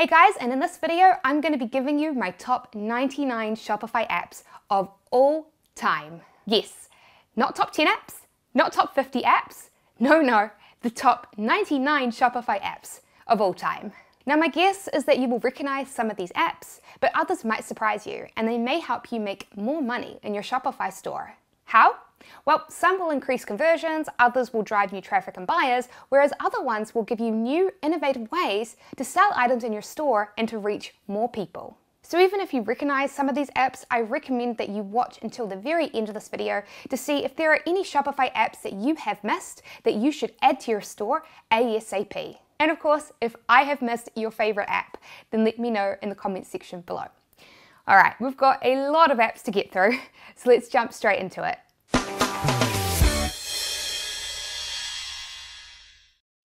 Hey guys, and in this video, I'm going to be giving you my top 99 Shopify apps of all time. Yes, not top 10 apps, not top 50 apps, no, the top 99 Shopify apps of all time. Now my guess is that you will recognize some of these apps, but others might surprise you and they may help you make more money in your Shopify store. How? Well, some will increase conversions, others will drive new traffic and buyers, whereas other ones will give you new, innovative ways to sell items in your store and to reach more people. So even if you recognize some of these apps, I recommend that you watch until the very end of this video to see if there are any Shopify apps that you have missed that you should add to your store ASAP. And of course, if I have missed your favorite app, then let me know in the comments section below. All right, we've got a lot of apps to get through, so let's jump straight into it.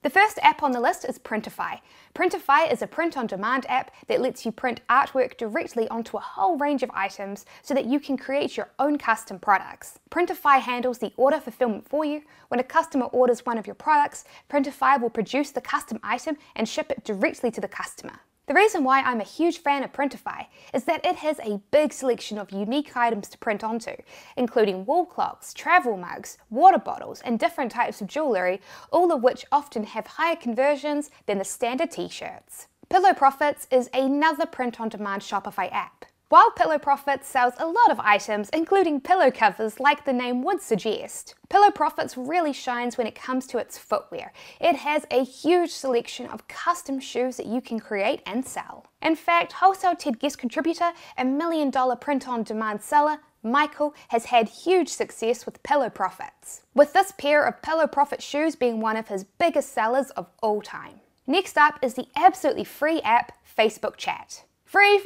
The first app on the list is Printify. Printify is a print-on-demand app that lets you print artwork directly onto a whole range of items so that you can create your own custom products. Printify handles the order fulfillment for you. When a customer orders one of your products, Printify will produce the custom item and ship it directly to the customer. The reason why I'm a huge fan of Printify is that it has a big selection of unique items to print onto, including wall clocks, travel mugs, water bottles, and different types of jewellery, all of which often have higher conversions than the standard t-shirts. Pillow Profits is another print-on-demand Shopify app. While Pillow Profits sells a lot of items, including pillow covers like the name would suggest, Pillow Profits really shines when it comes to its footwear. It has a huge selection of custom shoes that you can create and sell. In fact, Wholesale TED guest contributor and $1 million print-on-demand seller, Michael, has had huge success with Pillow Profits, with this pair of Pillow Profit shoes being one of his biggest sellers of all time. Next up is the absolutely free app, Facebook Chat. Free!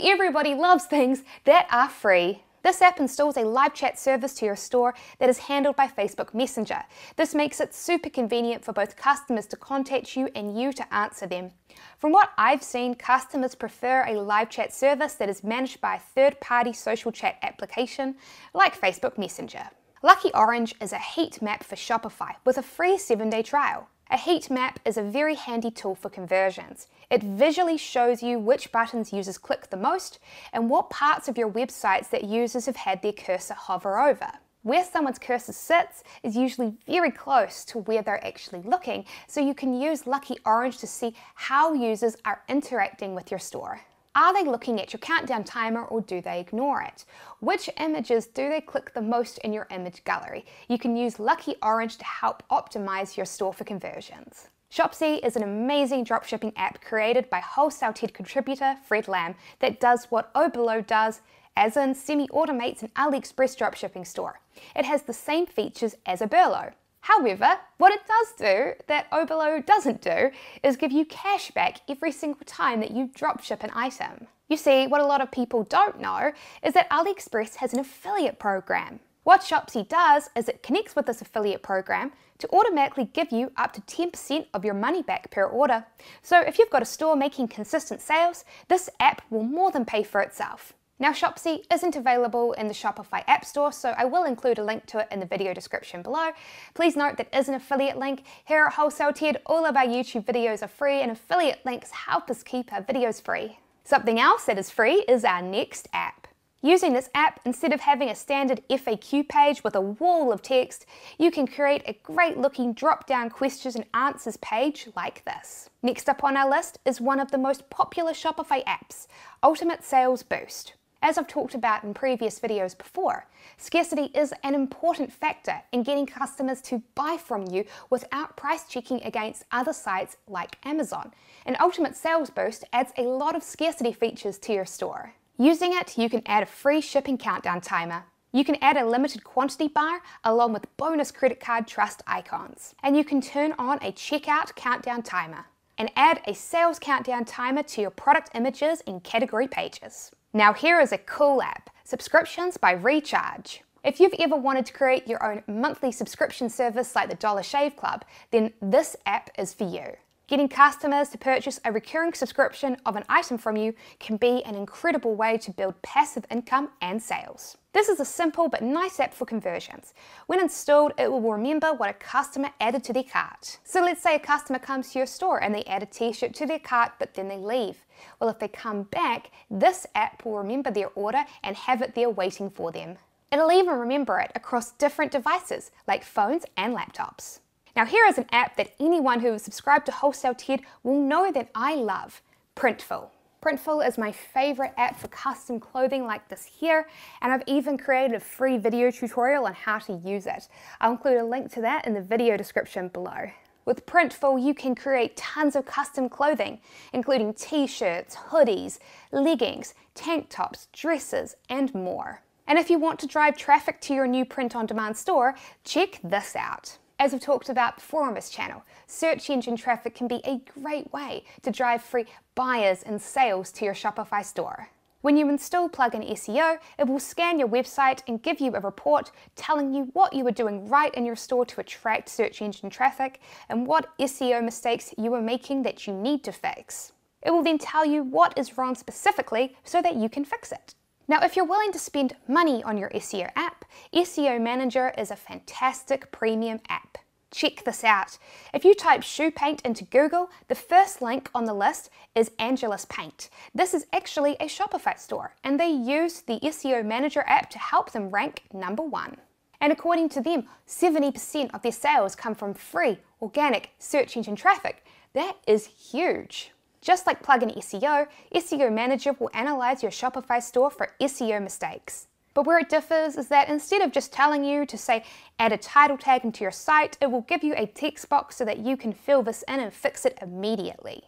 Everybody loves things that are free. This app installs a live chat service to your store that is handled by Facebook Messenger. This makes it super convenient for both customers to contact you and you to answer them. From what I've seen, customers prefer a live chat service that is managed by a third-party social chat application like Facebook Messenger. Lucky Orange is a heat map for Shopify with a free 7-day trial. A heat map is a very handy tool for conversions. It visually shows you which buttons users click the most and what parts of your websites that users have had their cursor hover over. Where someone's cursor sits is usually very close to where they're actually looking, so you can use Lucky Orange to see how users are interacting with your store. Are they looking at your countdown timer or do they ignore it? Which images do they click the most in your image gallery? You can use Lucky Orange to help optimize your store for conversions. Shopzie is an amazing dropshipping app created by Wholesale TED contributor Fred Lamb that does what Oberlo does, as in semi-automates an AliExpress dropshipping store. It has the same features as Oberlo. However, what it does do that Oberlo doesn't do is give you cash back every single time that you dropship an item. You see, what a lot of people don't know is that AliExpress has an affiliate program. What Shopzie does is it connects with this affiliate program to automatically give you up to 10% of your money back per order. So if you've got a store making consistent sales, this app will more than pay for itself. Now Shopzie isn't available in the Shopify App Store, so I will include a link to it in the video description below. Please note that is an affiliate link. Here at Wholesale TED, all of our YouTube videos are free and affiliate links help us keep our videos free. Something else that is free is our next app. Using this app, instead of having a standard FAQ page with a wall of text, you can create a great looking drop-down questions and answers page like this. Next up on our list is one of the most popular Shopify apps, Ultimate Sales Boost. As I've talked about in previous videos before, scarcity is an important factor in getting customers to buy from you without price checking against other sites like Amazon. And Ultimate Sales Boost adds a lot of scarcity features to your store. Using it, you can add a free shipping countdown timer. You can add a limited quantity bar along with bonus credit card trust icons. And you can turn on a checkout countdown timer and add a sales countdown timer to your product images and category pages. Now here is a cool app, Subscriptions by Recharge. If you've ever wanted to create your own monthly subscription service like the Dollar Shave Club, then this app is for you. Getting customers to purchase a recurring subscription of an item from you can be an incredible way to build passive income and sales. This is a simple but nice app for conversions. When installed, it will remember what a customer added to their cart. So let's say a customer comes to your store and they add a t-shirt to their cart, but then they leave. Well, if they come back, this app will remember their order and have it there waiting for them. It'll even remember it across different devices, like phones and laptops. Now here is an app that anyone who is subscribed to Wholesale Ted will know that I love, Printful. Printful is my favorite app for custom clothing like this here, and I've even created a free video tutorial on how to use it. I'll include a link to that in the video description below. With Printful, you can create tons of custom clothing, including t-shirts, hoodies, leggings, tank tops, dresses, and more. And if you want to drive traffic to your new print-on-demand store, check this out. As we've talked about before on this channel, search engine traffic can be a great way to drive free buyers and sales to your Shopify store. When you install Plugin SEO, it will scan your website and give you a report telling you what you are doing right in your store to attract search engine traffic and what SEO mistakes you are making that you need to fix. It will then tell you what is wrong specifically so that you can fix it. Now, if you're willing to spend money on your SEO app, SEO Manager is a fantastic premium app. Check this out. If you type shoe paint into Google, the first link on the list is Angelus Paint. This is actually a Shopify store, and they use the SEO Manager app to help them rank #1. And according to them, 70% of their sales come from free, organic search engine traffic. That is huge. Just like Plugin SEO, SEO Manager will analyze your Shopify store for SEO mistakes. But where it differs is that instead of just telling you to say add a title tag into your site, it will give you a text box so that you can fill this in and fix it immediately.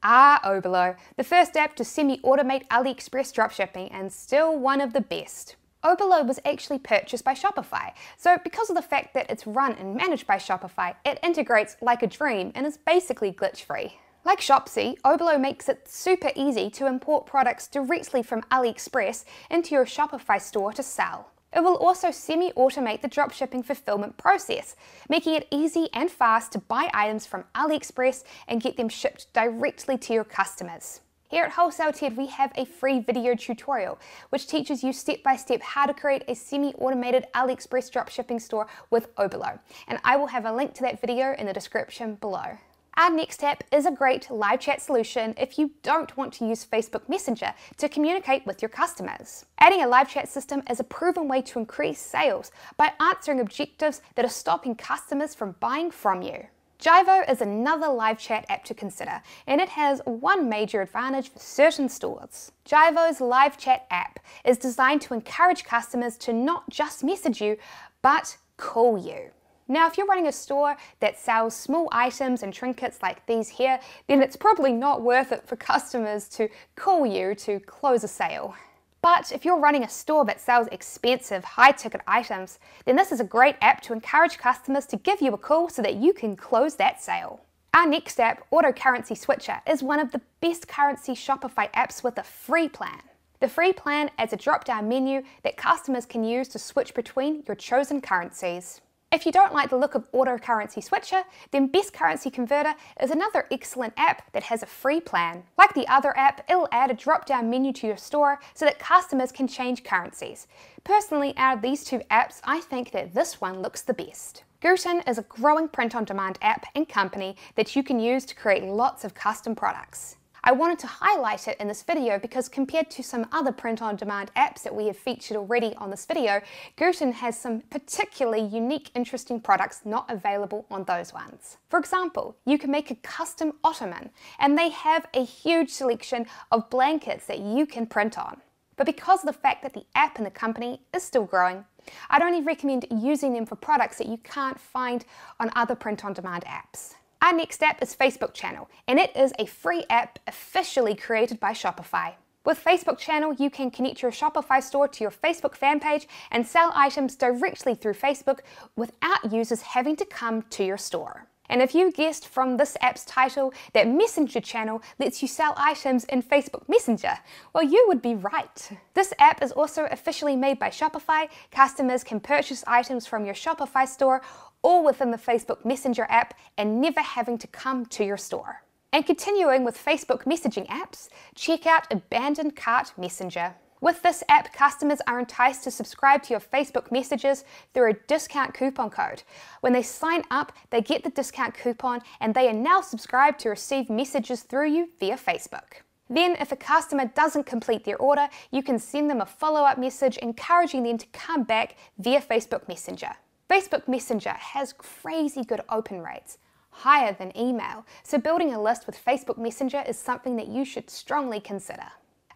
Oberlo, the first app to semi-automate AliExpress dropshipping and still one of the best. Oberlo was actually purchased by Shopify, so because of the fact that it's run and managed by Shopify, it integrates like a dream and is basically glitch-free. Like Shopzie, Oberlo makes it super easy to import products directly from AliExpress into your Shopify store to sell. It will also semi-automate the dropshipping fulfillment process, making it easy and fast to buy items from AliExpress and get them shipped directly to your customers. Here at Wholesale Ted, we have a free video tutorial which teaches you step-by-step how to create a semi-automated AliExpress dropshipping store with Oberlo, and I will have a link to that video in the description below. Our next app is a great live chat solution if you don't want to use Facebook Messenger to communicate with your customers. Adding a live chat system is a proven way to increase sales by answering objectives that are stopping customers from buying from you. Jivo is another live chat app to consider, and it has one major advantage for certain stores. Jivo's live chat app is designed to encourage customers to not just message you, but call you. Now, if you're running a store that sells small items and trinkets like these here, then it's probably not worth it for customers to call you to close a sale. But if you're running a store that sells expensive, high-ticket items, then this is a great app to encourage customers to give you a call so that you can close that sale. Our next app, Auto Currency Switcher, is one of the best currency Shopify apps with a free plan. The free plan adds a drop-down menu that customers can use to switch between your chosen currencies. If you don't like the look of Auto Currency Switcher, then Best Currency Converter is another excellent app that has a free plan. Like the other app, it'll add a drop-down menu to your store so that customers can change currencies. Personally, out of these two apps, I think that this one looks the best. Gooten is a growing print-on-demand app and company that you can use to create lots of custom products. I wanted to highlight it in this video because compared to some other print-on-demand apps that we have featured already on this video, Gooten has some particularly unique, interesting products not available on those ones. For example, you can make a custom ottoman, and they have a huge selection of blankets that you can print on. But because of the fact that the app and the company is still growing, I'd only recommend using them for products that you can't find on other print-on-demand apps. Our next app is Facebook Channel, and it is a free app officially created by Shopify. With Facebook Channel, you can connect your Shopify store to your Facebook fan page and sell items directly through Facebook without users having to come to your store. And if you guessed from this app's title that Messenger Channel lets you sell items in Facebook Messenger, well, you would be right. This app is also officially made by Shopify. Customers can purchase items from your Shopify store all within the Facebook Messenger app and never having to come to your store. And continuing with Facebook messaging apps, check out Abandoned Cart Messenger. With this app, customers are enticed to subscribe to your Facebook messages through a discount coupon code. When they sign up, they get the discount coupon and they are now subscribed to receive messages through you via Facebook. Then, if a customer doesn't complete their order, you can send them a follow-up message encouraging them to come back via Facebook Messenger. Facebook Messenger has crazy good open rates, higher than email, so building a list with Facebook Messenger is something that you should strongly consider.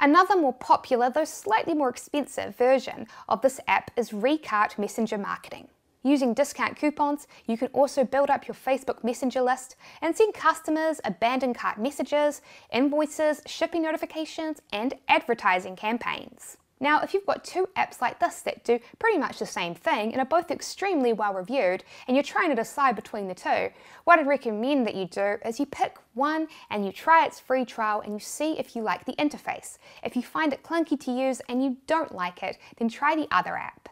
Another more popular, though slightly more expensive version of this app is Recart Messenger Marketing. Using discount coupons, you can also build up your Facebook Messenger list and send customers abandoned cart messages, invoices, shipping notifications, and advertising campaigns. Now, if you've got two apps like this that do pretty much the same thing and are both extremely well reviewed, and you're trying to decide between the two, what I'd recommend that you do is you pick one and you try its free trial and you see if you like the interface. If you find it clunky to use and you don't like it, then try the other app.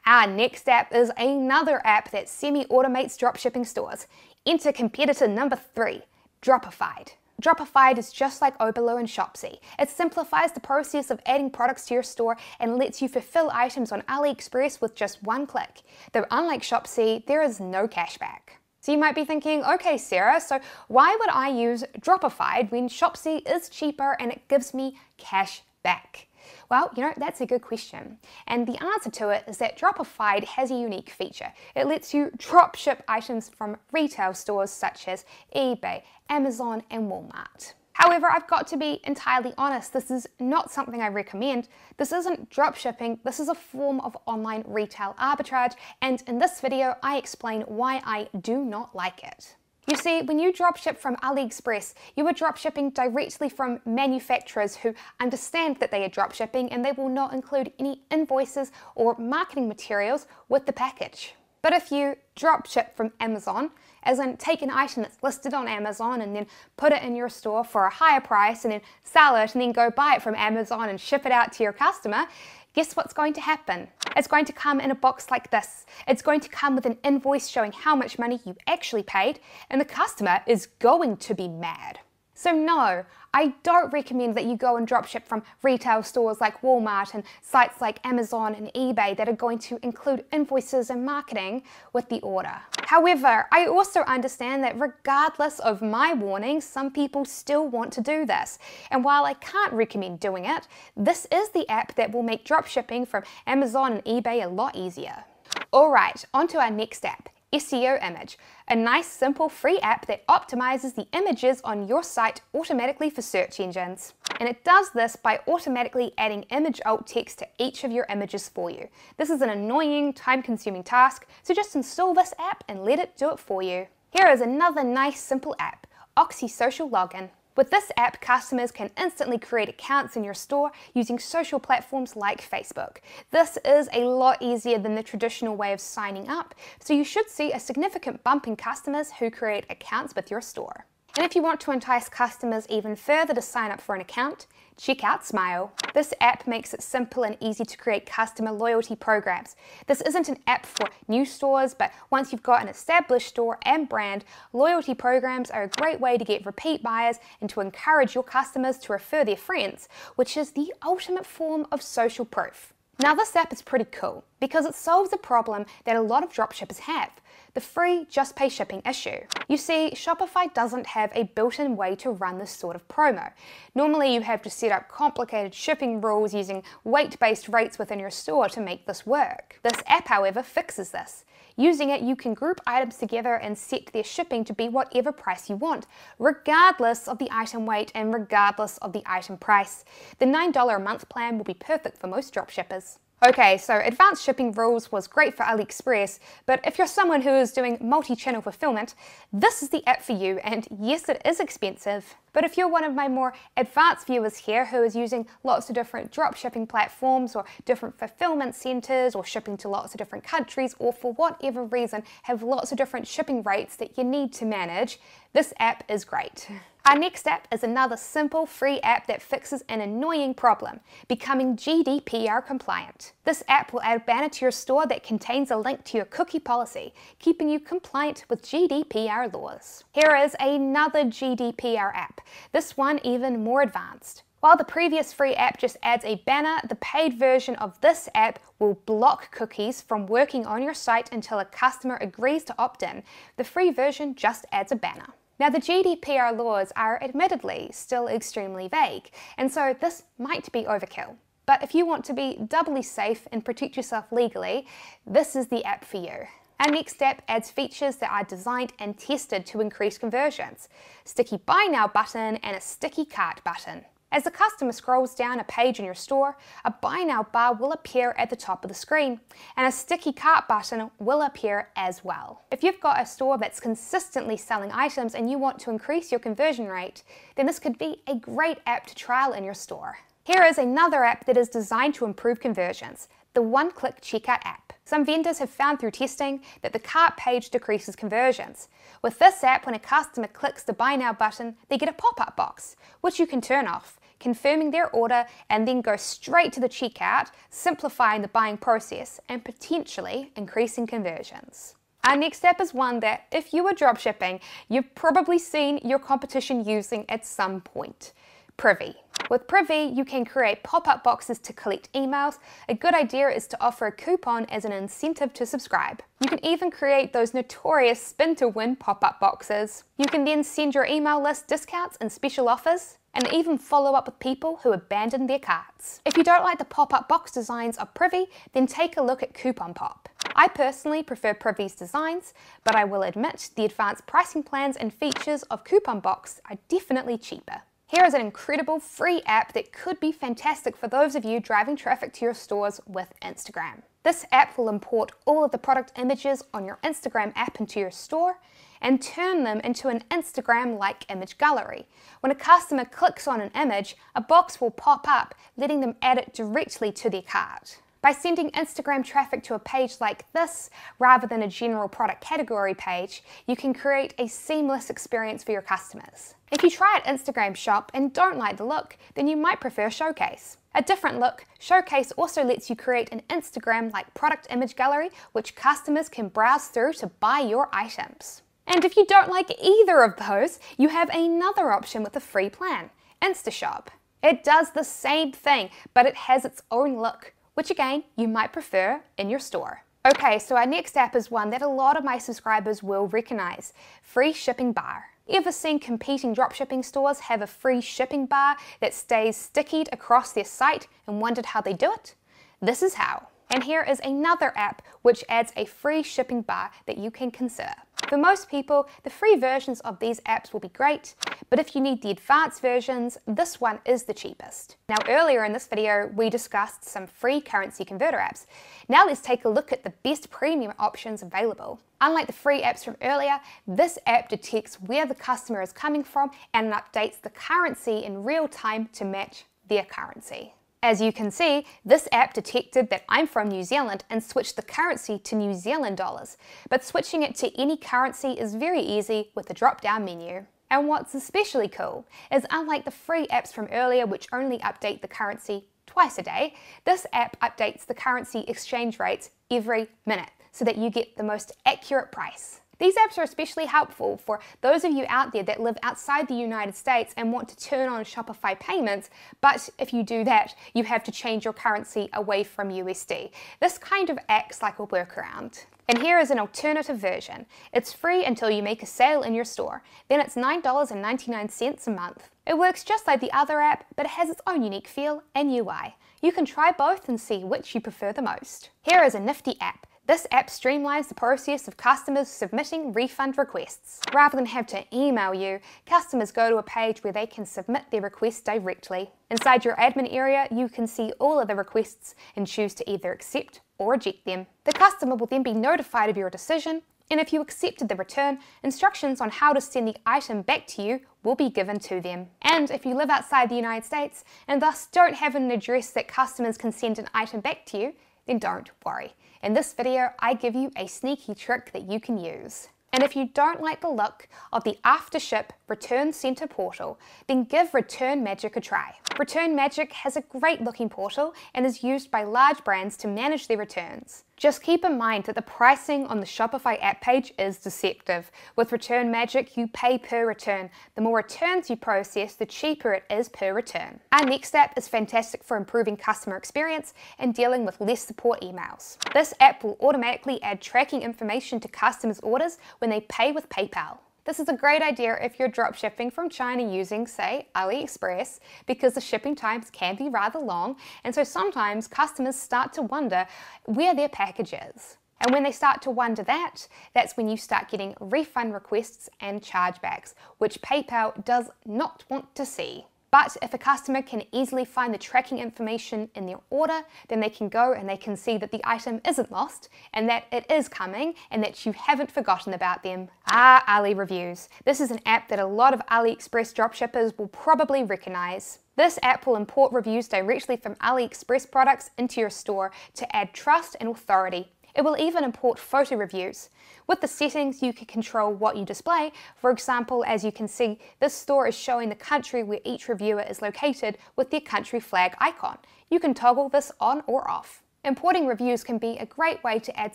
Our next app is another app that semi-automates dropshipping stores. Enter competitor number 3, Dropified. Dropified is just like Oberlo and Shopzie. It simplifies the process of adding products to your store and lets you fulfill items on AliExpress with just one click. Though unlike Shopzie, there is no cashback. So you might be thinking, okay Sarah, so why would I use Dropified when Shopzie is cheaper and it gives me cash back? Well, that's a good question. And the answer to it is that Dropified has a unique feature. It lets you drop ship items from retail stores such as eBay, Amazon, and Walmart. However, I've got to be entirely honest, this is not something I recommend. This isn't dropshipping, this is a form of online retail arbitrage, and in this video, I explain why I do not like it. You see, when you dropship from AliExpress, you are dropshipping directly from manufacturers who understand that they are dropshipping and they will not include any invoices or marketing materials with the package. But if you dropship from Amazon, as in take an item that's listed on Amazon and then put it in your store for a higher price and then sell it and then go buy it from Amazon and ship it out to your customer, guess what's going to happen? It's going to come in a box like this. It's going to come with an invoice showing how much money you actually paid, and the customer is going to be mad. So no, I don't recommend that you go and dropship from retail stores like Walmart and sites like Amazon and eBay that are going to include invoices and marketing with the order. However, I also understand that regardless of my warnings, some people still want to do this. And while I can't recommend doing it, this is the app that will make dropshipping from Amazon and eBay a lot easier. Alright, on to our next app, SEO Image, a nice simple free app that optimizes the images on your site automatically for search engines. And it does this by automatically adding image alt text to each of your images for you. This is an annoying, time-consuming task, so just install this app and let it do it for you. Here is another nice simple app, Oxi Social Login. With this app, customers can instantly create accounts in your store using social platforms like Facebook. This is a lot easier than the traditional way of signing up, so you should see a significant bump in customers who create accounts with your store. And if you want to entice customers even further to sign up for an account, check out Smile. This app makes it simple and easy to create customer loyalty programs. This isn't an app for new stores, but once you've got an established store and brand, loyalty programs are a great way to get repeat buyers and to encourage your customers to refer their friends, which is the ultimate form of social proof. Now this app is pretty cool because it solves a problem that a lot of dropshippers have, the free just pay shipping issue. You see, Shopify doesn't have a built-in way to run this sort of promo. Normally you have to set up complicated shipping rules using weight-based rates within your store to make this work. This app, however, fixes this. Using it, you can group items together and set their shipping to be whatever price you want, regardless of the item weight and regardless of the item price. The $9 a month plan will be perfect for most dropshippers. Okay, so advanced shipping rules was great for AliExpress, but if you're someone who is doing multi-channel fulfillment, this is the app for you, and yes, it is expensive. But if you're one of my more advanced viewers here who is using lots of different drop shipping platforms or different fulfillment centers or shipping to lots of different countries, or for whatever reason have lots of different shipping rates that you need to manage, this app is great. Our next app is another simple free app that fixes an annoying problem, becoming GDPR compliant. This app will add a banner to your store that contains a link to your cookie policy, keeping you compliant with GDPR laws. Here is another GDPR app, this one even more advanced, While the previous free app just adds a banner, the paid version of this app will block cookies from working on your site until a customer agrees to opt in. The free version just adds a banner. Now, the GDPR laws are admittedly still extremely vague, and so this might be overkill. But if you want to be doubly safe and protect yourself legally, this is the app for you. Our next app adds features that are designed and tested to increase conversions: sticky buy now button and a sticky cart button. As the customer scrolls down a page in your store, a buy now bar will appear at the top of the screen, and a sticky cart button will appear as well. If you've got a store that's consistently selling items and you want to increase your conversion rate, then this could be a great app to trial in your store. Here is another app that is designed to improve conversions: the one-click checkout app. Some vendors have found through testing that the cart page decreases conversions. With this app, when a customer clicks the buy now button, they get a pop-up box, which you can turn off, confirming their order, and then go straight to the checkout, simplifying the buying process and potentially increasing conversions. Our next app is one that, if you are dropshipping, you've probably seen your competition using at some point: Privy. With Privy, you can create pop-up boxes to collect emails. A good idea is to offer a coupon as an incentive to subscribe. You can even create those notorious spin-to-win pop-up boxes. You can then send your email list discounts and special offers, and even follow up with people who abandoned their carts. If you don't like the pop-up box designs of Privy, then take a look at Coupon Pop. I personally prefer Privy's designs, but I will admit the advanced pricing plans and features of Coupon Box are definitely cheaper. Here is an incredible free app that could be fantastic for those of you driving traffic to your stores with Instagram. This app will import all of the product images on your Instagram app into your store and turn them into an Instagram-like image gallery. When a customer clicks on an image, a box will pop up, letting them add it directly to their cart. By sending Instagram traffic to a page like this, rather than a general product category page, you can create a seamless experience for your customers. If you try out Instagram Shop and don't like the look, then you might prefer Showcase. A different look, Showcase also lets you create an Instagram-like product image gallery which customers can browse through to buy your items. And if you don't like either of those, you have another option with a free plan: InstaShop. It does the same thing, but it has its own look, which again, you might prefer in your store. Okay, so our next app is one that a lot of my subscribers will recognize: free shipping bar. Ever seen competing dropshipping stores have a free shipping bar that stays stickied across their site and wondered how they do it? This is how. And here is another app which adds a free shipping bar that you can consider. For most people, the free versions of these apps will be great, but if you need the advanced versions, this one is the cheapest. Now, earlier in this video, we discussed some free currency converter apps. Now let's take a look at the best premium options available. Unlike the free apps from earlier, this app detects where the customer is coming from and updates the currency in real time to match their currency. As you can see, this app detected that I'm from New Zealand and switched the currency to New Zealand dollars, but switching it to any currency is very easy with the drop-down menu. And what's especially cool is, unlike the free apps from earlier which only update the currency twice a day, this app updates the currency exchange rates every minute so that you get the most accurate price. These apps are especially helpful for those of you out there that live outside the United States and want to turn on Shopify payments, but if you do that, you have to change your currency away from USD. This kind of acts like a workaround. And here is an alternative version. It's free until you make a sale in your store. Then it's $9.99 a month. It works just like the other app, but it has its own unique feel and UI. You can try both and see which you prefer the most. Here is a nifty app. This app streamlines the process of customers submitting refund requests. Rather than have to email you, customers go to a page where they can submit their request directly. Inside your admin area, you can see all of the requests and choose to either accept or reject them. The customer will then be notified of your decision, and if you accepted the return, instructions on how to send the item back to you will be given to them. And if you live outside the United States and thus don't have an address that customers can send an item back to you, then don't worry. In this video, I give you a sneaky trick that you can use. And if you don't like the look of the after-ship Return Center portal, then give Return Magic a try. Return Magic has a great looking portal and is used by large brands to manage their returns. Just keep in mind that the pricing on the Shopify app page is deceptive. With Return Magic, you pay per return. The more returns you process, the cheaper it is per return. Our next app is fantastic for improving customer experience and dealing with less support emails. This app will automatically add tracking information to customers' orders when they pay with PayPal. This is a great idea if you're dropshipping from China using, say, AliExpress, because the shipping times can be rather long, and so sometimes customers start to wonder where their package is. And when they start to wonder that, that's when you start getting refund requests and chargebacks, which PayPal does not want to see. But if a customer can easily find the tracking information in their order, then they can go and they can see that the item isn't lost and that it is coming and that you haven't forgotten about them. Ali Reviews. This is an app that a lot of AliExpress dropshippers will probably recognize. This app will import reviews directly from AliExpress products into your store to add trust and authority. It will even import photo reviews. With the settings, you can control what you display. For example, as you can see, this store is showing the country where each reviewer is located with their country flag icon. You can toggle this on or off. Importing reviews can be a great way to add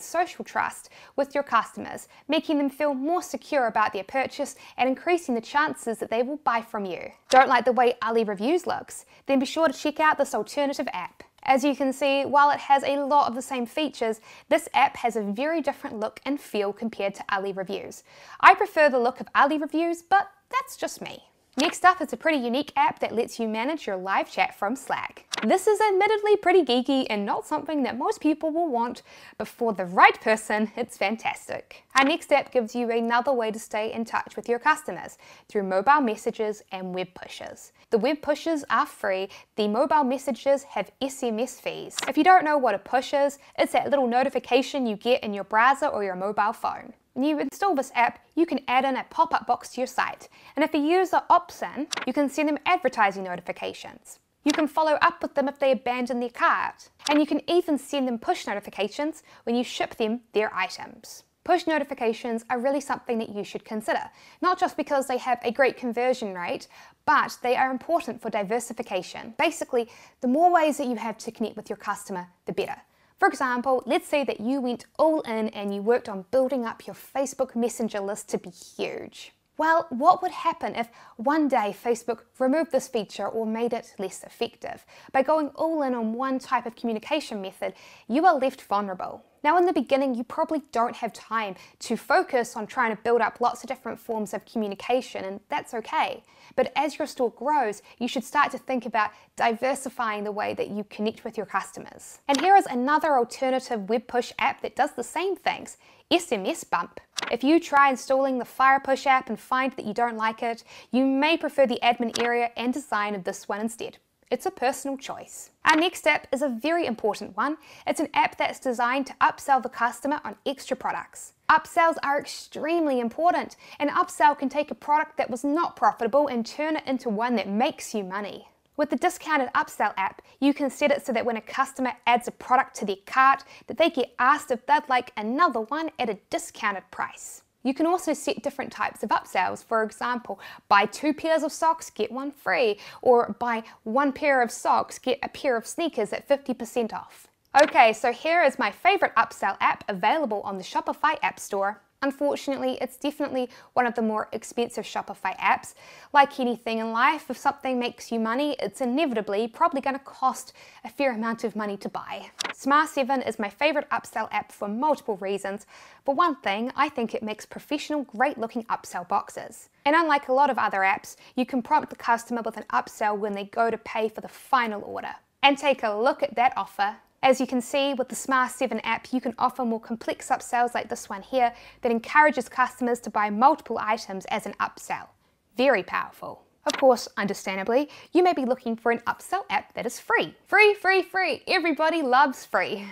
social trust with your customers, making them feel more secure about their purchase and increasing the chances that they will buy from you. Don't like the way Ali Reviews looks? Then be sure to check out this alternative app. As you can see, while it has a lot of the same features, this app has a very different look and feel compared to Ali Reviews. I prefer the look of Ali Reviews, but that's just me. Next up is a pretty unique app that lets you manage your live chat from Slack. This is admittedly pretty geeky and not something that most people will want, but for the right person, it's fantastic. Our next app gives you another way to stay in touch with your customers through mobile messages and web pushes. The web pushes are free, the mobile messages have SMS fees. If you don't know what a push is, it's that little notification you get in your browser or your mobile phone. When you install this app, you can add in a pop-up box to your site, and if a user opts in, you can send them advertising notifications. You can follow up with them if they abandon their cart, and you can even send them push notifications when you ship them their items. Push notifications are really something that you should consider, not just because they have a great conversion rate, but they are important for diversification. Basically, the more ways that you have to connect with your customer, the better. For example, let's say that you went all in and you worked on building up your Facebook Messenger list to be huge. Well, what would happen if one day Facebook removed this feature or made it less effective? By going all in on one type of communication method, you are left vulnerable. Now, in the beginning, you probably don't have time to focus on trying to build up lots of different forms of communication, and that's okay. But as your store grows, you should start to think about diversifying the way that you connect with your customers. And here is another alternative web push app that does the same things, SMS Bump. If you try installing the Fire Push app and find that you don't like it, you may prefer the admin area and design of this one instead. It's a personal choice. Our next app is a very important one. It's an app that's designed to upsell the customer on extra products. Upsells are extremely important. An upsell can take a product that was not profitable and turn it into one that makes you money. With the discounted upsell app, you can set it so that when a customer adds a product to their cart, that they get asked if they'd like another one at a discounted price. You can also set different types of upsells. For example, buy 2 pairs of socks, get 1 free, or buy 1 pair of socks, get a pair of sneakers at 50% off. Okay, so here is my favorite upsell app available on the Shopify App Store. Unfortunately, it's definitely one of the more expensive Shopify apps. Like anything in life, if something makes you money, it's inevitably probably going to cost a fair amount of money to buy. Smart 7 is my favorite upsell app for multiple reasons. For one thing, I think it makes professional, great-looking upsell boxes. And unlike a lot of other apps, you can prompt the customer with an upsell when they go to pay for the final order. And take a look at that offer. As you can see with the Smart 7 app, you can offer more complex upsells like this one here that encourages customers to buy multiple items as an upsell. Very powerful. Of course, understandably, you may be looking for an upsell app that is free. Free, free, free. Everybody loves free.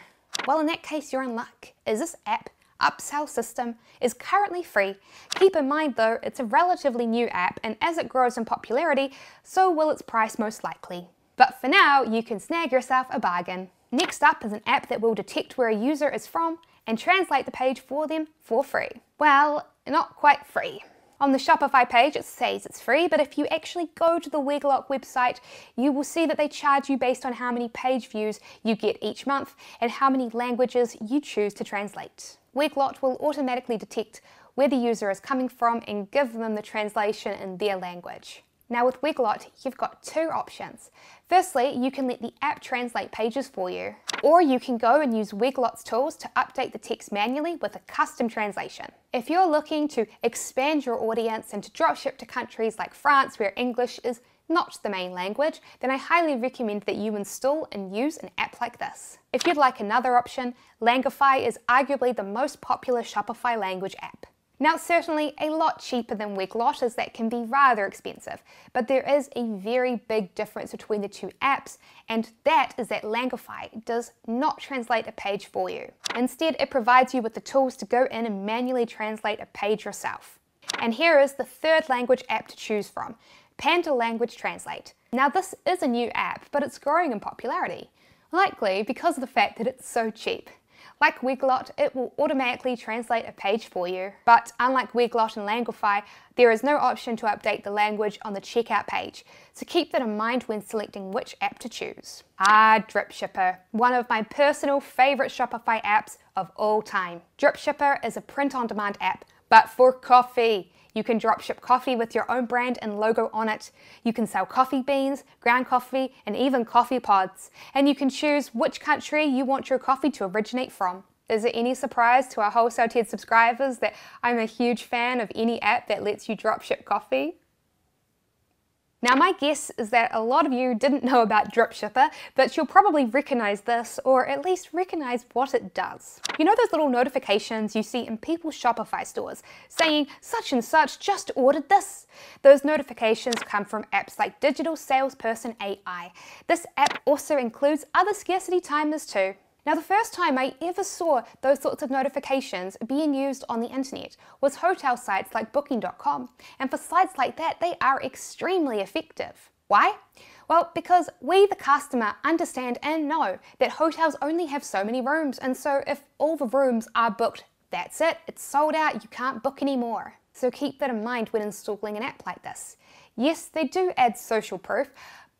Well, in that case, you're in luck, as this app, Upsell System, is currently free. Keep in mind though, it's a relatively new app, and as it grows in popularity, so will its price most likely. But for now, you can snag yourself a bargain. Next up is an app that will detect where a user is from and translate the page for them for free. Well, not quite free. On the Shopify page, it says it's free, but if you actually go to the Weglot website, you will see that they charge you based on how many page views you get each month and how many languages you choose to translate. Weglot will automatically detect where the user is coming from and give them the translation in their language. Now with Weglot, you've got two options. Firstly, you can let the app translate pages for you, or you can go and use Weglot's tools to update the text manually with a custom translation. If you're looking to expand your audience and to dropship to countries like France where English is not the main language, then I highly recommend that you install and use an app like this. If you'd like another option, Langify is arguably the most popular Shopify language app. Now, it's certainly a lot cheaper than Weglot, as that can be rather expensive, but there is a very big difference between the two apps, and that is that Langify does not translate a page for you. Instead, it provides you with the tools to go in and manually translate a page yourself. And here is the third language app to choose from, Panda Language Translate. Now, this is a new app, but it's growing in popularity, likely because of the fact that it's so cheap. Like Weglot, it will automatically translate a page for you, but unlike Weglot and Langify, there is no option to update the language on the checkout page, so keep that in mind when selecting which app to choose. Dropshipper, one of my personal favourite Shopify apps of all time. Dropshipper is a print-on-demand app, but for coffee. You can dropship coffee with your own brand and logo on it. You can sell coffee beans, ground coffee, and even coffee pods. And you can choose which country you want your coffee to originate from. Is it any surprise to our Wholesale Tier subscribers that I'm a huge fan of any app that lets you dropship coffee? Now, my guess is that a lot of you didn't know about Dropshipper, but you'll probably recognize this, or at least recognize what it does. You know those little notifications you see in people's Shopify stores saying such and such just ordered this? Those notifications come from apps like Digital Salesperson AI. This app also includes other scarcity timers too. Now, the first time I ever saw those sorts of notifications being used on the internet was hotel sites like Booking.com, and for sites like that, they are extremely effective. Why? Well, because we, the customer, understand and know that hotels only have so many rooms, and so if all the rooms are booked, that's it, it's sold out, you can't book anymore. So keep that in mind when installing an app like this. Yes, they do add social proof,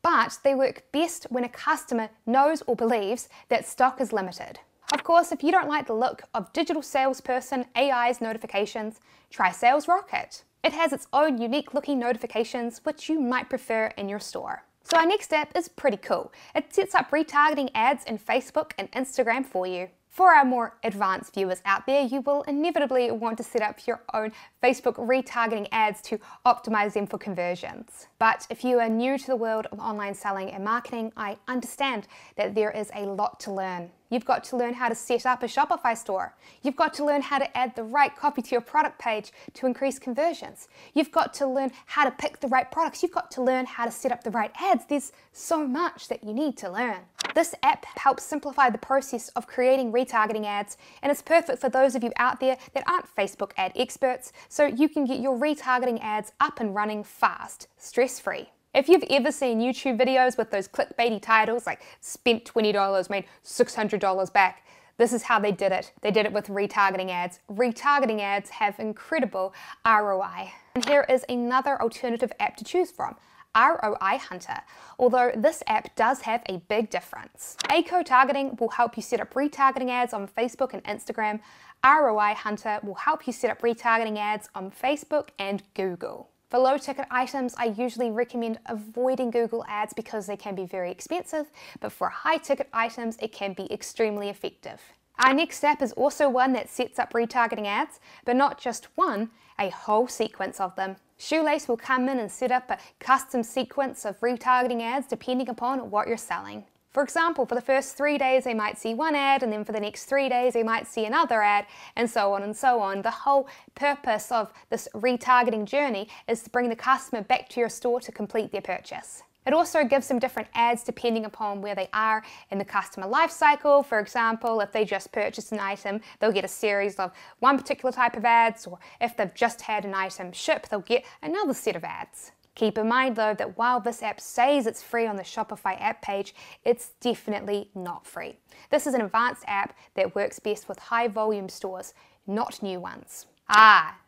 but they work best when a customer knows or believes that stock is limited. Of course, if you don't like the look of Digital Salesperson AI's notifications, try Sales Rocket. It has its own unique looking notifications which you might prefer in your store. So our next app is pretty cool. It sets up retargeting ads in Facebook and Instagram for you. For our more advanced viewers out there, you will inevitably want to set up your own Facebook retargeting ads to optimize them for conversions. But if you are new to the world of online selling and marketing, I understand that there is a lot to learn. You've got to learn how to set up a Shopify store. You've got to learn how to add the right copy to your product page to increase conversions. You've got to learn how to pick the right products. You've got to learn how to set up the right ads. There's so much that you need to learn. This app helps simplify the process of creating retargeting ads, and it's perfect for those of you out there that aren't Facebook ad experts, so you can get your retargeting ads up and running fast, stress-free. If you've ever seen YouTube videos with those clickbaity titles like spent $20, made $600 back, this is how they did it. They did it with retargeting ads. Retargeting ads have incredible ROI. And here is another alternative app to choose from, ROI Hunter, although this app does have a big difference. ACO targeting will help you set up retargeting ads on Facebook and Instagram. ROI Hunter will help you set up retargeting ads on Facebook and Google. For low ticket items, I usually recommend avoiding Google ads because they can be very expensive, but for high ticket items, it can be extremely effective. Our next app is also one that sets up retargeting ads, but not just one, a whole sequence of them. Shoelace will come in and set up a custom sequence of retargeting ads depending upon what you're selling. For example, for the first 3 days they might see one ad, and then for the next 3 days they might see another ad, and so on and so on. The whole purpose of this retargeting journey is to bring the customer back to your store to complete their purchase. It also gives them different ads depending upon where they are in the customer life cycle. For example, if they just purchased an item, they'll get a series of one particular type of ads, or if they've just had an item shipped, they'll get another set of ads. Keep in mind though that while this app says it's free on the Shopify app page, it's definitely not free. This is an advanced app that works best with high volume stores, not new ones.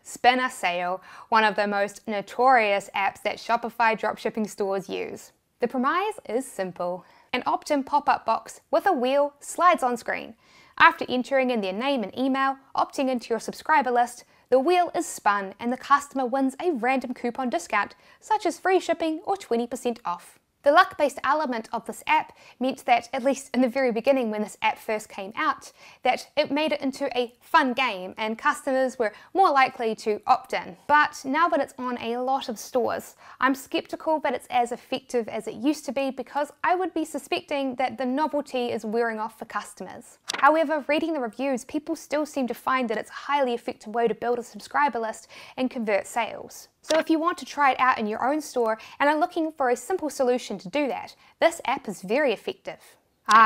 Spinner Sale, one of the most notorious apps that Shopify dropshipping stores use. The premise is simple. An opt-in pop-up box with a wheel slides on screen. After entering in their name and email, opting into your subscriber list, the wheel is spun and the customer wins a random coupon discount, such as free shipping or 20% off. The luck-based element of this app meant that, at least in the very beginning when this app first came out, that it made it into a fun game and customers were more likely to opt in. But now that it's on a lot of stores, I'm skeptical that it's as effective as it used to be because I would be suspecting that the novelty is wearing off for customers. However, reading the reviews, people still seem to find that it's a highly effective way to build a subscriber list and convert sales. So if you want to try it out in your own store and are looking for a simple solution to do that, this app is very effective.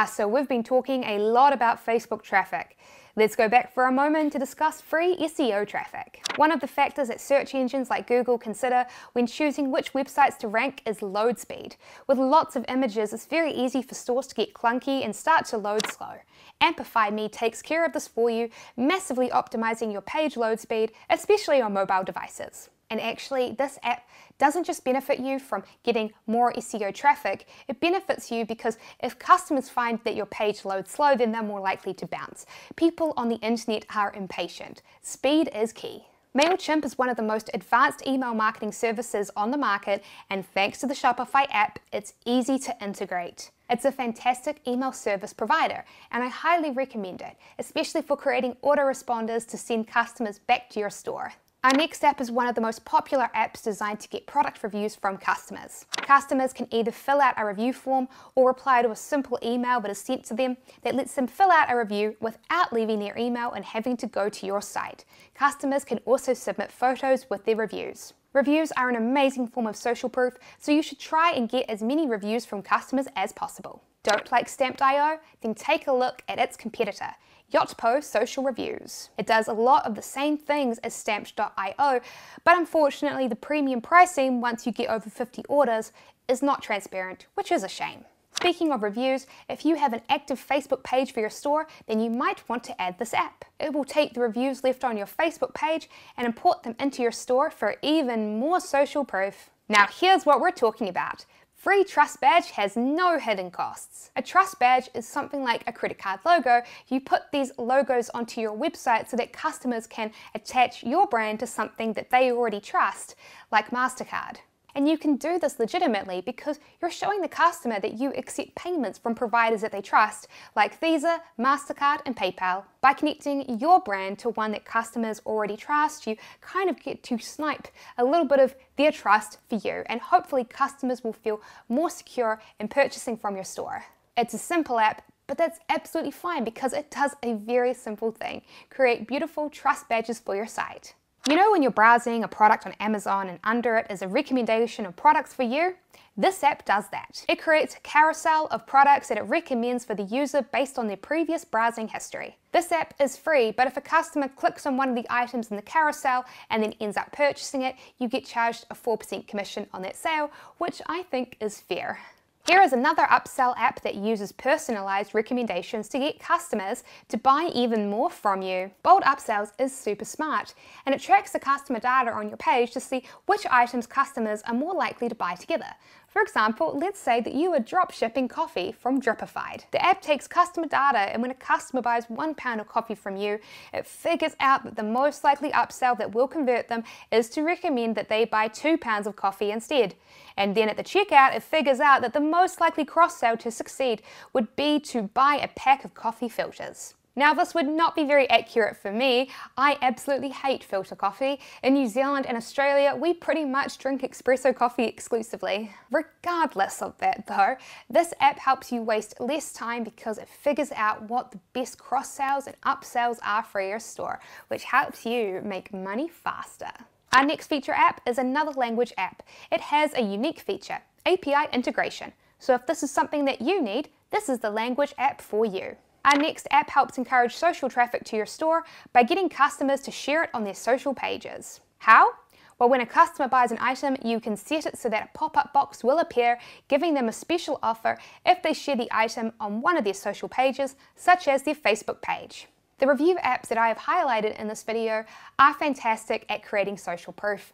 So we've been talking a lot about Facebook traffic. Let's go back for a moment to discuss free SEO traffic. One of the factors that search engines like Google consider when choosing which websites to rank is load speed. With lots of images, it's very easy for stores to get clunky and start to load slow. Amplify Me takes care of this for you, massively optimizing your page load speed, especially on mobile devices. And actually, this app doesn't just benefit you from getting more SEO traffic, it benefits you because if customers find that your page loads slow, then they're more likely to bounce. People on the internet are impatient. Speed is key. MailChimp is one of the most advanced email marketing services on the market, and thanks to the Shopify app, it's easy to integrate. It's a fantastic email service provider, and I highly recommend it, especially for creating autoresponders to send customers back to your store. Our next app is one of the most popular apps designed to get product reviews from customers. Customers can either fill out a review form or reply to a simple email that is sent to them that lets them fill out a review without leaving their email and having to go to your site. Customers can also submit photos with their reviews. Reviews are an amazing form of social proof, so you should try and get as many reviews from customers as possible. Don't like Stamped.io? Then take a look at its competitor, Yotpo Social Reviews. It does a lot of the same things as Stamped.io, but unfortunately the premium pricing once you get over 50 orders is not transparent, which is a shame. Speaking of reviews, if you have an active Facebook page for your store, then you might want to add this app. It will take the reviews left on your Facebook page and import them into your store for even more social proof. Now here's what we're talking about. Free Trust Badge has no hidden costs. A Trust Badge is something like a credit card logo. You put these logos onto your website so that customers can attach your brand to something that they already trust, like MasterCard. And you can do this legitimately because you're showing the customer that you accept payments from providers that they trust, like Visa, MasterCard, and PayPal. By connecting your brand to one that customers already trust, you kind of get to snipe a little bit of their trust for you, and hopefully customers will feel more secure in purchasing from your store. It's a simple app, but that's absolutely fine because it does a very simple thing: create beautiful trust badges for your site. You know when you're browsing a product on Amazon and under it is a recommendation of products for you? This app does that. It creates a carousel of products that it recommends for the user based on their previous browsing history. This app is free, but if a customer clicks on one of the items in the carousel and then ends up purchasing it, you get charged a 4% commission on that sale, which I think is fair. Here is another upsell app that uses personalized recommendations to get customers to buy even more from you. Bold Upsells is super smart, and it tracks the customer data on your page to see which items customers are more likely to buy together. For example, let's say that you are dropshipping coffee from Dropified. The app takes customer data, and when a customer buys £1 of coffee from you, it figures out that the most likely upsell that will convert them is to recommend that they buy £2 of coffee instead. And then at the checkout, it figures out that the most likely cross-sell to succeed would be to buy a pack of coffee filters. Now this would not be very accurate for me. I absolutely hate filter coffee. In New Zealand and Australia, we pretty much drink espresso coffee exclusively. Regardless of that though, this app helps you waste less time because it figures out what the best cross-sales and upsells are for your store, which helps you make money faster. Our next feature app is another language app. It has a unique feature, API integration. So if this is something that you need, this is the language app for you. Our next app helps encourage social traffic to your store by getting customers to share it on their social pages. How? Well, when a customer buys an item, you can set it so that a pop-up box will appear, giving them a special offer if they share the item on one of their social pages, such as their Facebook page. The review apps that I have highlighted in this video are fantastic at creating social proof,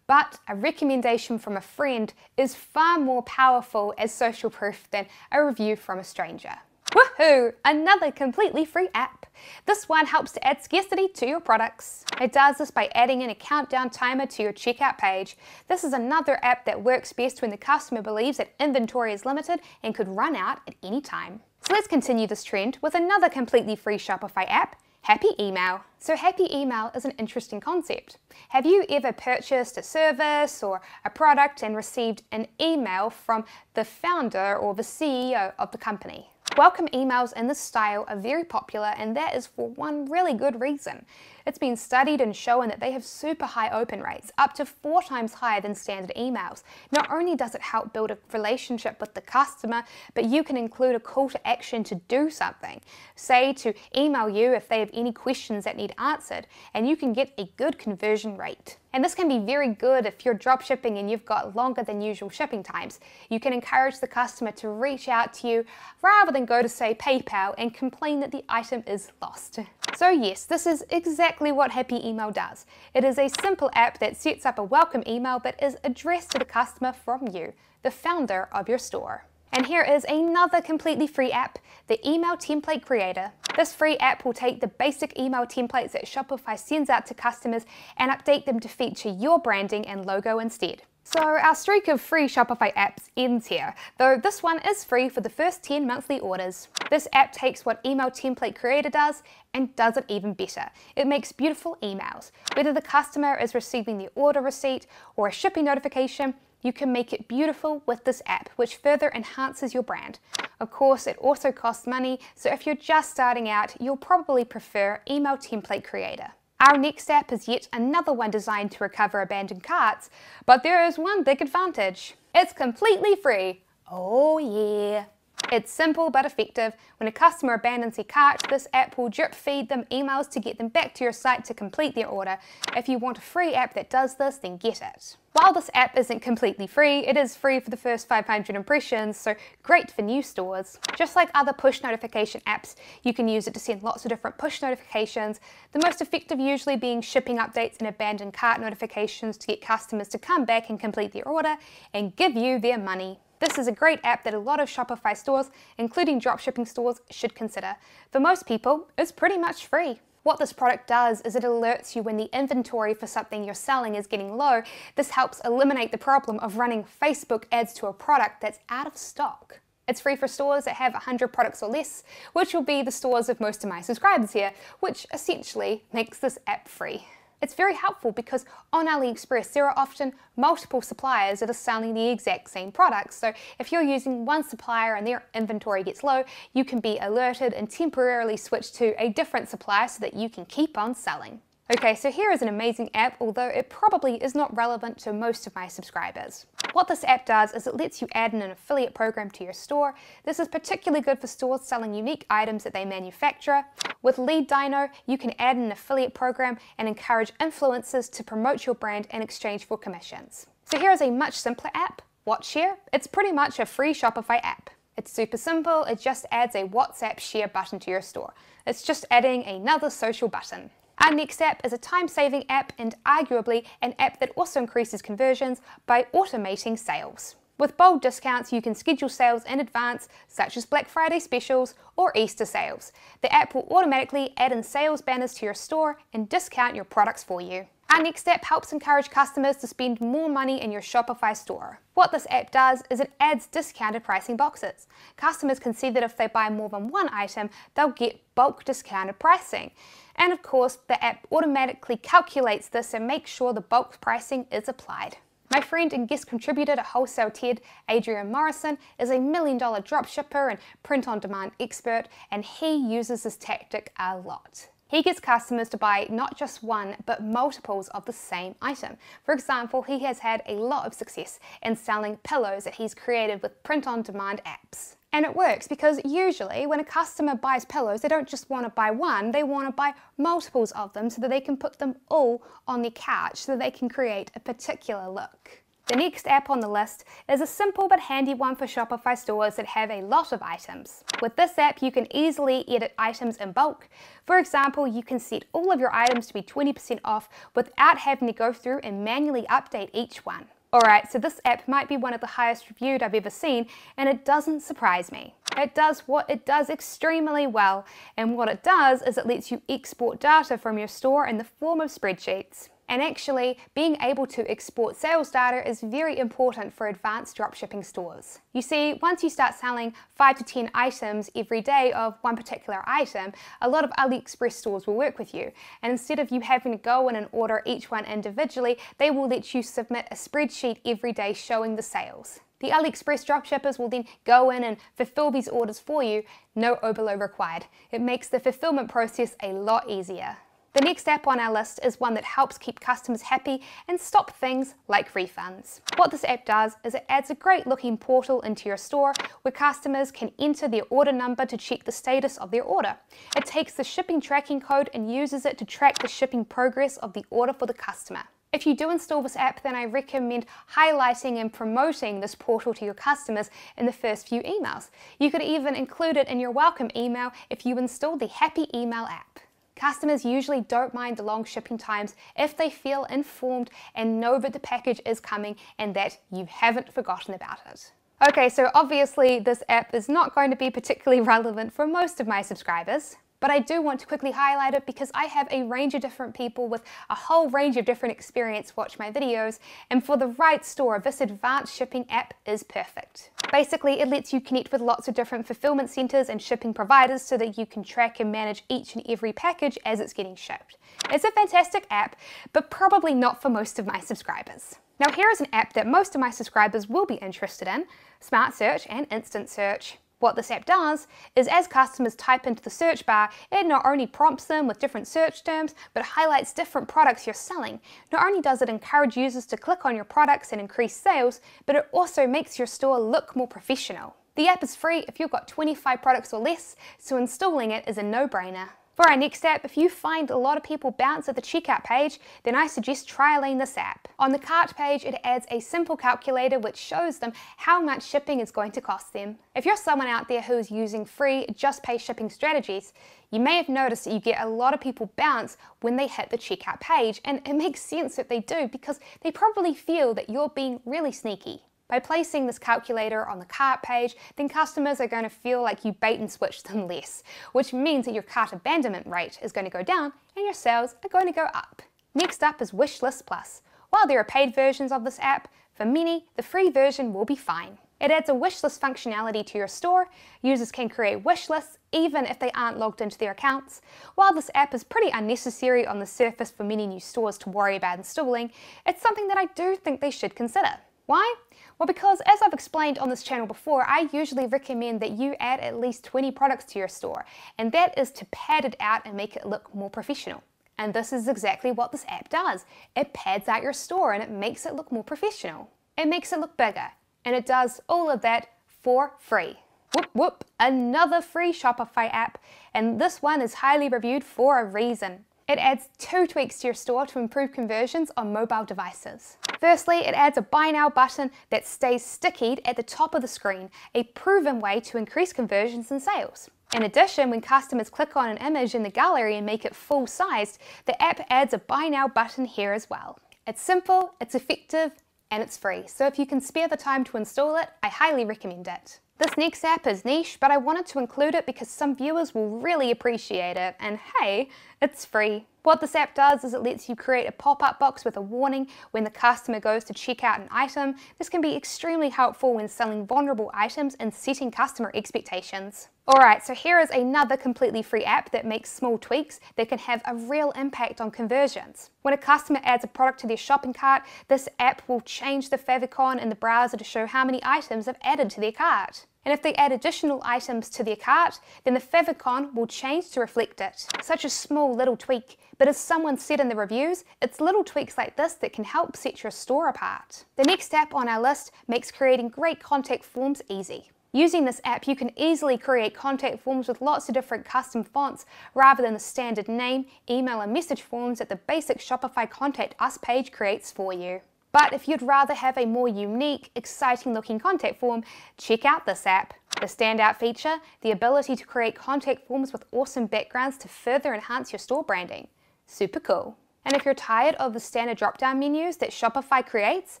but a recommendation from a friend is far more powerful as social proof than a review from a stranger. Woohoo! Another completely free app. This one helps to add scarcity to your products. It does this by adding in a countdown timer to your checkout page. This is another app that works best when the customer believes that inventory is limited and could run out at any time. So let's continue this trend with another completely free Shopify app, Happy Email. So Happy Email is an interesting concept. Have you ever purchased a service or a product and received an email from the founder or the CEO of the company? Welcome emails in this style are very popular, and that is for one really good reason. It's been studied and shown that they have super high open rates, up to 4 times higher than standard emails. Not only does it help build a relationship with the customer, but you can include a call to action to do something. Say to email you if they have any questions that need answered, and you can get a good conversion rate. And this can be very good if you're dropshipping and you've got longer than usual shipping times. You can encourage the customer to reach out to you rather than go to, say, PayPal and complain that the item is lost. So yes, this is exactly what Happy Email does. It is a simple app that sets up a welcome email that is addressed to the customer from you, the founder of your store. And here is another completely free app, the Email Template Creator. This free app will take the basic email templates that Shopify sends out to customers and update them to feature your branding and logo instead. So our streak of free Shopify apps ends here, though this one is free for the first 10 monthly orders. This app takes what Email Template Creator does and does it even better. It makes beautiful emails. Whether the customer is receiving the order receipt or a shipping notification, you can make it beautiful with this app, which further enhances your brand. Of course, it also costs money, so if you're just starting out, you'll probably prefer Email Template Creator. Our next app is yet another one designed to recover abandoned carts, but there is one big advantage. It's completely free. Oh yeah. It's simple but effective. When a customer abandons their cart, this app will drip feed them emails to get them back to your site to complete their order. If you want a free app that does this, then get it. While this app isn't completely free, it is free for the first 500 impressions, so great for new stores. Just like other push notification apps, you can use it to send lots of different push notifications, the most effective usually being shipping updates and abandoned cart notifications to get customers to come back and complete their order and give you their money. This is a great app that a lot of Shopify stores, including dropshipping stores, should consider. For most people, it's pretty much free. What this product does is it alerts you when the inventory for something you're selling is getting low. This helps eliminate the problem of running Facebook ads to a product that's out of stock. It's free for stores that have 100 products or less, which will be the stores of most of my subscribers here, which essentially makes this app free. It's very helpful because on AliExpress there are often multiple suppliers that are selling the exact same products. So if you're using one supplier and their inventory gets low, you can be alerted and temporarily switch to a different supplier so that you can keep on selling. Okay, so here is an amazing app, although it probably is not relevant to most of my subscribers. What this app does is it lets you add in an affiliate program to your store. This is particularly good for stores selling unique items that they manufacture. With Lead Dino, you can add an affiliate program and encourage influencers to promote your brand in exchange for commissions. So here is a much simpler app, WhatsShare. It's pretty much a free Shopify app. It's super simple, it just adds a WhatsApp share button to your store. It's just adding another social button. Our next app is a time-saving app and arguably an app that also increases conversions by automating sales. With bold discounts, you can schedule sales in advance, such as Black Friday specials or Easter sales. The app will automatically add in sales banners to your store and discount your products for you. Our next app helps encourage customers to spend more money in your Shopify store. What this app does is it adds discounted pricing boxes. Customers can see that if they buy more than one item, they'll get bulk discounted pricing. And of course, the app automatically calculates this and makes sure the bulk pricing is applied. My friend and guest contributor to Wholesale TED, Adrian Morrison, is a $1 million dropshipper and print-on-demand expert, and he uses this tactic a lot. He gets customers to buy not just one, but multiples of the same item. For example, he has had a lot of success in selling pillows that he's created with print-on-demand apps. And it works because usually when a customer buys pillows, they don't just want to buy one, they want to buy multiples of them so that they can put them all on their couch so that they can create a particular look. The next app on the list is a simple but handy one for Shopify stores that have a lot of items. With this app, you can easily edit items in bulk. For example, you can set all of your items to be 20% off without having to go through and manually update each one. Alright, so this app might be one of the highest reviewed I've ever seen, and it doesn't surprise me. It does what it does extremely well, and what it does is it lets you export data from your store in the form of spreadsheets. And actually, being able to export sales data is very important for advanced dropshipping stores. You see, once you start selling 5 to 10 items every day of one particular item, a lot of AliExpress stores will work with you. And instead of you having to go in and order each one individually, they will let you submit a spreadsheet every day showing the sales. The AliExpress dropshippers will then go in and fulfill these orders for you, no Oberlo required. It makes the fulfillment process a lot easier. The next app on our list is one that helps keep customers happy and stop things like refunds. What this app does is it adds a great looking portal into your store where customers can enter their order number to check the status of their order. It takes the shipping tracking code and uses it to track the shipping progress of the order for the customer. If you do install this app, then I recommend highlighting and promoting this portal to your customers in the first few emails. You could even include it in your welcome email if you install the Happy Email app. Customers usually don't mind the long shipping times if they feel informed and know that the package is coming and that you haven't forgotten about it. Okay, so obviously this app is not going to be particularly relevant for most of my subscribers, but I do want to quickly highlight it because I have a range of different people with a whole range of different experience watch my videos, and for the right store, this advanced shipping app is perfect. Basically, it lets you connect with lots of different fulfillment centers and shipping providers so that you can track and manage each and every package as it's getting shipped. It's a fantastic app, but probably not for most of my subscribers. Now here is an app that most of my subscribers will be interested in, Smart Search and Instant Search. What this app does is as customers type into the search bar, it not only prompts them with different search terms, but highlights different products you're selling. Not only does it encourage users to click on your products and increase sales, but it also makes your store look more professional. The app is free if you've got 25 products or less, so installing it is a no-brainer. For our next app, if you find a lot of people bounce at the checkout page, then I suggest trialing this app. On the cart page, it adds a simple calculator which shows them how much shipping is going to cost them. If you're someone out there who's using free, just pay shipping strategies, you may have noticed that you get a lot of people bounce when they hit the checkout page, and it makes sense that they do because they probably feel that you're being really sneaky. By placing this calculator on the cart page, then customers are going to feel like you bait and switch them less, which means that your cart abandonment rate is going to go down and your sales are going to go up. Next up is Wishlist Plus. While there are paid versions of this app, for many, the free version will be fine. It adds a wishlist functionality to your store. Users can create wish lists even if they aren't logged into their accounts. While this app is pretty unnecessary on the surface for many new stores to worry about installing, it's something that I do think they should consider. Why? Well, because as I've explained on this channel before, I usually recommend that you add at least 20 products to your store, and that is to pad it out and make it look more professional. And this is exactly what this app does. It pads out your store and it makes it look more professional. It makes it look bigger, and it does all of that for free. Whoop whoop, another free Shopify app, and this one is highly reviewed for a reason. It adds 2 tweaks to your store to improve conversions on mobile devices. Firstly, it adds a Buy Now button that stays stickied at the top of the screen, a proven way to increase conversions and sales. In addition, when customers click on an image in the gallery and make it full-sized, the app adds a Buy Now button here as well. It's simple, it's effective, and it's free, so if you can spare the time to install it, I highly recommend it. This next app is niche, but I wanted to include it because some viewers will really appreciate it, and hey, it's free. What this app does is it lets you create a pop-up box with a warning when the customer goes to check out an item. This can be extremely helpful when selling vulnerable items and setting customer expectations. Alright, so here is another completely free app that makes small tweaks that can have a real impact on conversions. When a customer adds a product to their shopping cart, this app will change the favicon in the browser to show how many items they've added to their cart. And if they add additional items to their cart, then the favicon will change to reflect it. Such a small little tweak, but as someone said in the reviews, it's little tweaks like this that can help set your store apart. The next app on our list makes creating great contact forms easy. Using this app, you can easily create contact forms with lots of different custom fonts rather than the standard name, email and message forms that the basic Shopify Contact Us page creates for you. But if you'd rather have a more unique, exciting looking contact form, check out this app. The standout feature, the ability to create contact forms with awesome backgrounds to further enhance your store branding. Super cool. And if you're tired of the standard drop-down menus that Shopify creates,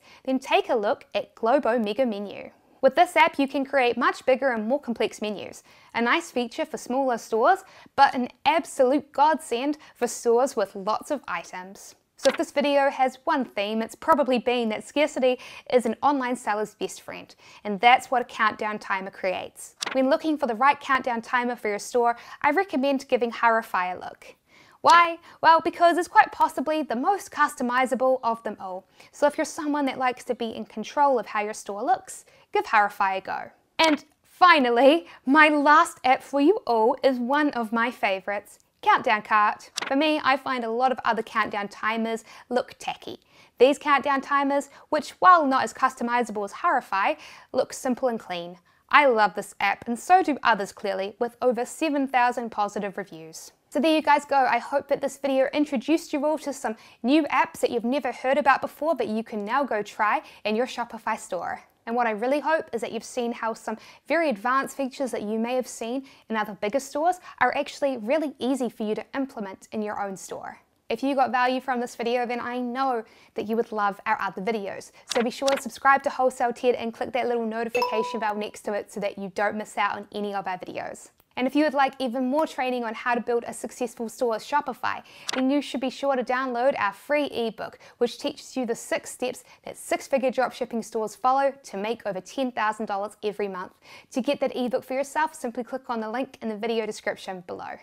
then take a look at Globo Mega Menu. With this app, you can create much bigger and more complex menus. A nice feature for smaller stores, but an absolute godsend for stores with lots of items. So if this video has one theme, it's probably been that scarcity is an online seller's best friend, and that's what a countdown timer creates. When looking for the right countdown timer for your store, I recommend giving Shopify a look. Why? Well, because it's quite possibly the most customizable of them all. So if you're someone that likes to be in control of how your store looks, give Shopify a go. And finally, my last app for you all is one of my favorites. Countdown Cart. For me, I find a lot of other countdown timers look tacky. These countdown timers, which while not as customizable as Shopify, look simple and clean. I love this app, and so do others clearly, with over 7,000 positive reviews. So there you guys go. I hope that this video introduced you all to some new apps that you've never heard about before that you can now go try in your Shopify store. And what I really hope is that you've seen how some very advanced features that you may have seen in other bigger stores are actually really easy for you to implement in your own store. If you got value from this video, then I know that you would love our other videos. So be sure to subscribe to Wholesale Ted and click that little notification bell next to it so that you don't miss out on any of our videos. And if you would like even more training on how to build a successful store with Shopify, then you should be sure to download our free ebook, which teaches you the 6 steps that 6-figure dropshipping stores follow to make over $10,000 every month. To get that ebook for yourself, simply click on the link in the video description below.